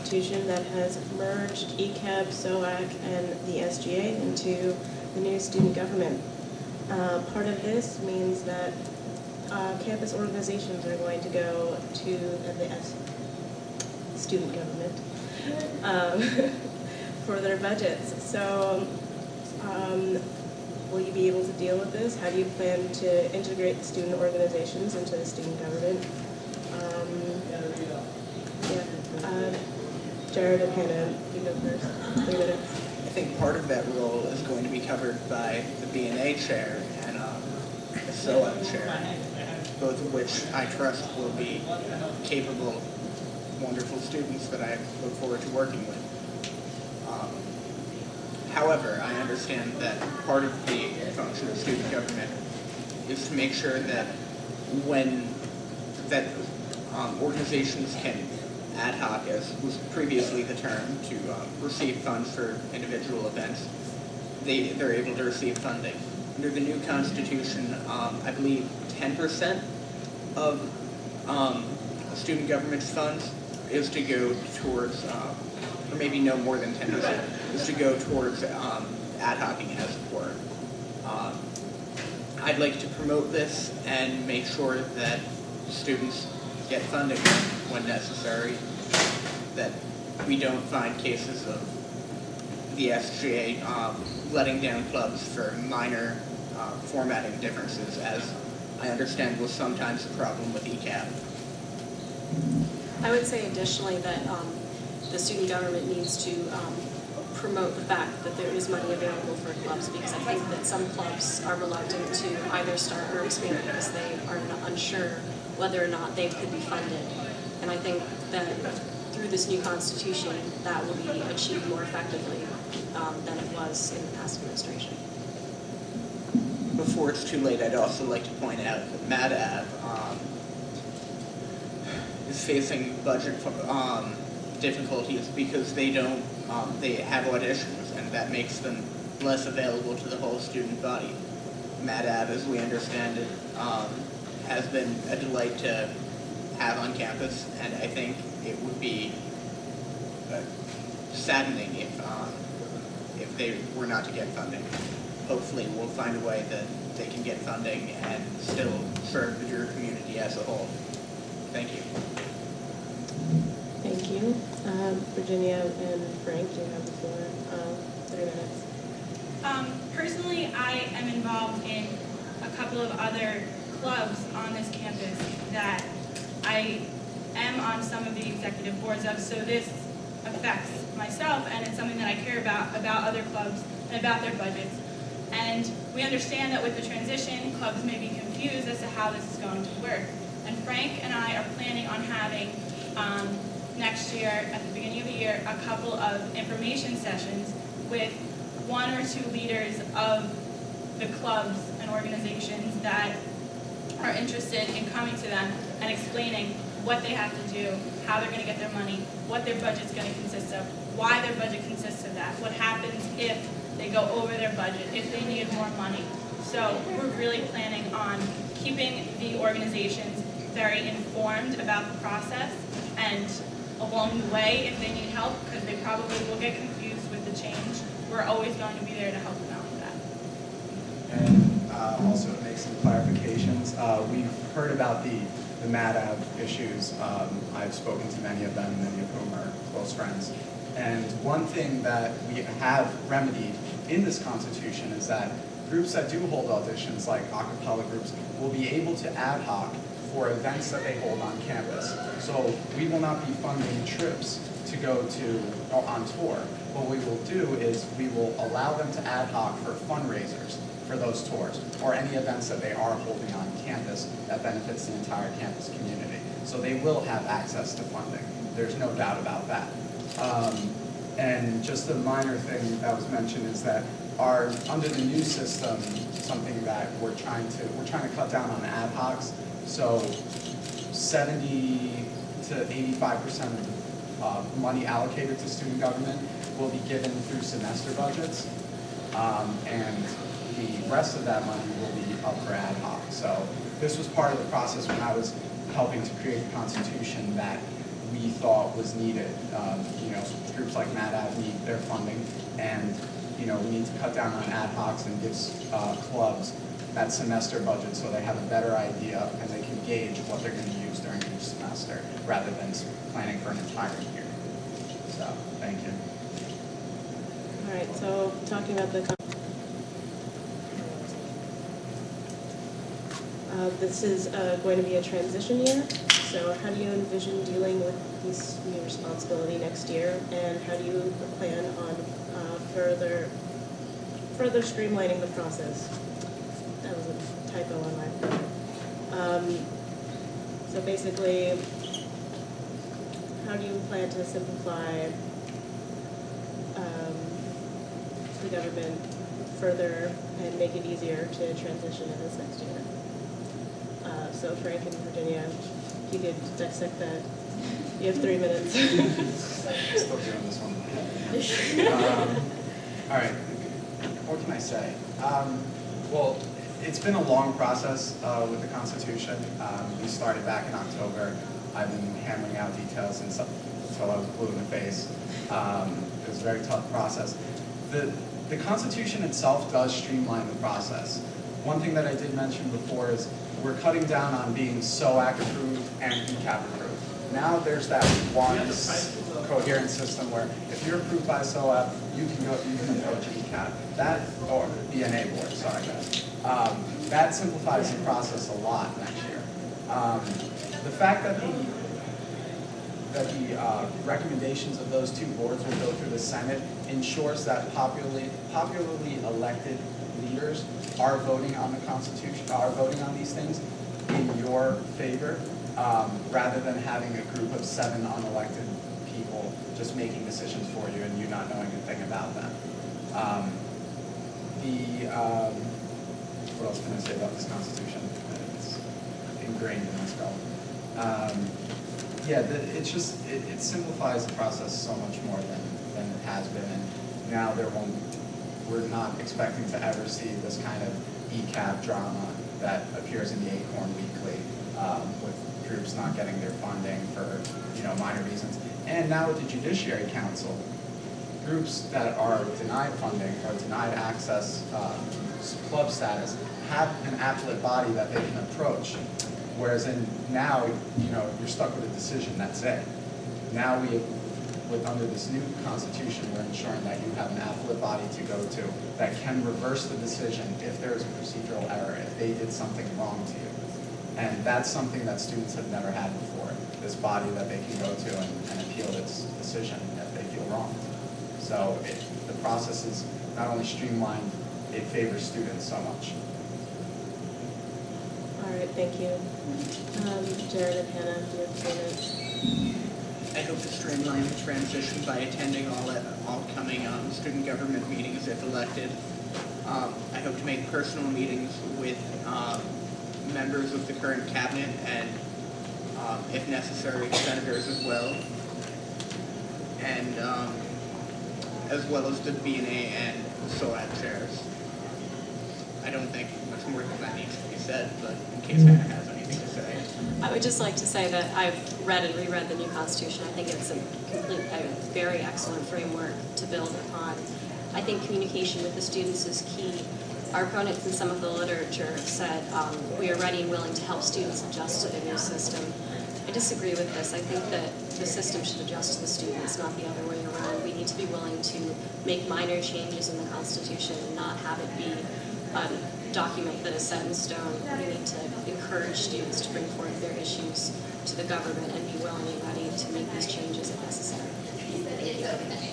Constitution that has merged ECAB, SOAC, and the SGA into the new student government. Part of this means that campus organizations are going to go to the student government for their budgets. So will you be able to deal with this? How do you plan to integrate the student organizations into the student government? Jared and Hannah, you go first. 3 minutes. I think part of that role is going to be covered by the B&A chair and the SOAC chair, both of which I trust will be capable, wonderful students that I look forward to working with. However, I understand that part of the function of student government is to make sure that organizations can ad hoc, as was previously the term, to receive funds for individual events. They're able to receive funding. Under the new Constitution, I believe 10% of student government's funds is to go towards, or maybe no more than 10%, is to go towards ad hocing, as it were. I'd like to promote this and make sure that students get funding when necessary, that we don't find cases of the SGA letting down clubs for minor formatting differences, as I understand was sometimes a problem with ECAB. I would say additionally that the student government needs to promote the fact that there is money available for clubs, because I think that some clubs are reluctant to either start or expand because they are unsure whether or not they could be funded. And I think that through this new Constitution, that will be achieved more effectively than it was in the past administration. Before it's too late, I'd also like to point out that MADAB is facing budget difficulties because they have auditions, and that makes them less available to the whole student body. MADAB, as we understand it, has been a delight to have on campus, and I think it would be saddening if they were not to get funding. Hopefully we'll find a way that they can get funding and still serve your community as a whole. Thank you. Thank you. Virginia and Frank, do you have the floor? 3 minutes. Personally, I am involved in a couple of other clubs on this campus that I am on some of the executive boards of, so this affects myself, and it's something that I care about other clubs and about their budgets. And we understand that with the transition, clubs may be confused as to how this is going to work. And Frank and I are planning on having next year, at the beginning of the year, a couple of information sessions with 1 or 2 leaders of the clubs and organizations that are interested in coming to them and explaining what they have to do, how they're going to get their money, what their budget's going to consist of, why their budget consists of that, what happens if they go over their budget, if they need more money. So we're really planning on keeping the organizations very informed about the process, and along the way, if they need help, because they probably will get confused with the change, we're always going to be there to help them out with that. And also to make some clarifications, we've heard about the MADAB issues. I've spoken to many of them, many of whom are close friends. And one thing that we have remedied in this Constitution is that groups that do hold auditions, like a cappella groups, will be able to ad hoc for events that they hold on campus. So we will not be funding trips to go to on tour. What we will do is we will allow them to ad hoc for fundraisers for those tours, or any events that they are holding on campus that benefits the entire campus community. So they will have access to funding. There's no doubt about that. And just a minor thing that was mentioned is that under the new system, something that we're trying to cut down on ad hocs. So 70 to 85% of money allocated to student government will be given through semester budgets, and the rest of that money will be up for ad hoc. So this was part of the process when I was helping to create the Constitution, that we thought was needed. You know, groups like MADAV need their funding, and you know, we need to cut down on ad hocs and give clubs that semester budget so they have a better idea and they can gauge what they're going to use during each semester rather than planning for an entire year. So, thank you. All right, so talking about the, this is going to be a transition year. So how do you envision dealing with this new responsibility next year, and how do you plan on further streamlining the process? That was a typo on my part. So basically, how do you plan to simplify the government further and make it easier to transition in this next year? So Frank and Virginia, if you could dissect that. You have 3 minutes. Still doing this one. All right, what can I say? Well, it's been a long process with the Constitution. We started back in October. I've been hammering out details until I was blue in the face. It was a very tough process. The Constitution itself does streamline the process. One thing that I did mention before is we're cutting down on being SOAC approved and ECAP approved. Now there's that one coherent system where if you're approved by SOAP, you can approach ECAP. That, or BNA board, sorry guys. That simplifies the process a lot next year. The fact that the recommendations of those two boards will go through the Senate ensures that popularly elected leaders are voting on the Constitution, are voting on these things in your favor, rather than having a group of 7 unelected people just making decisions for you and you not knowing a thing about them. What else can I say about this Constitution? It's ingrained in my skull. Yeah, it simplifies the process so much more than it has been, and now we're not expecting to ever see this kind of ECAP drama that appears in the Acorn Weekly, with groups not getting their funding for minor reasons. And now with the Judiciary Council, groups that are denied funding or denied access club status have an appellate body that they can approach. Whereas now, you're stuck with a decision, that's it. Now under this new Constitution, we're ensuring that you have an appellate body to go to that can reverse the decision if there is a procedural error, if they did something wrong to you. And that's something that students have never had before, this body that they can go to and appeal this decision if they feel wronged. So the process is not only streamlined, it favors students so much. All right, thank you. Jared and Hannah, do you have 2 minutes? I hope to streamline the transition by attending all coming student government meetings if elected. I hope to make personal meetings with members of the current cabinet and, if necessary, senators as well. And as well as the BNA and SOAD chairs. I don't think much more than that needs to be said, but in case Hannah has anything to say. I would just like to say that I've read and reread the new Constitution. I think it's a very excellent framework to build upon. I think communication with the students is key. Our opponents in some of the literature said we are ready and willing to help students adjust to the new system. I disagree with this. I think that the system should adjust to the students, not the other way around. We need to be willing to make minor changes in the Constitution and not have it be a document that is set in stone. We need to encourage students to bring forth their issues to the government and be willing and ready to make these changes if necessary. Thank you.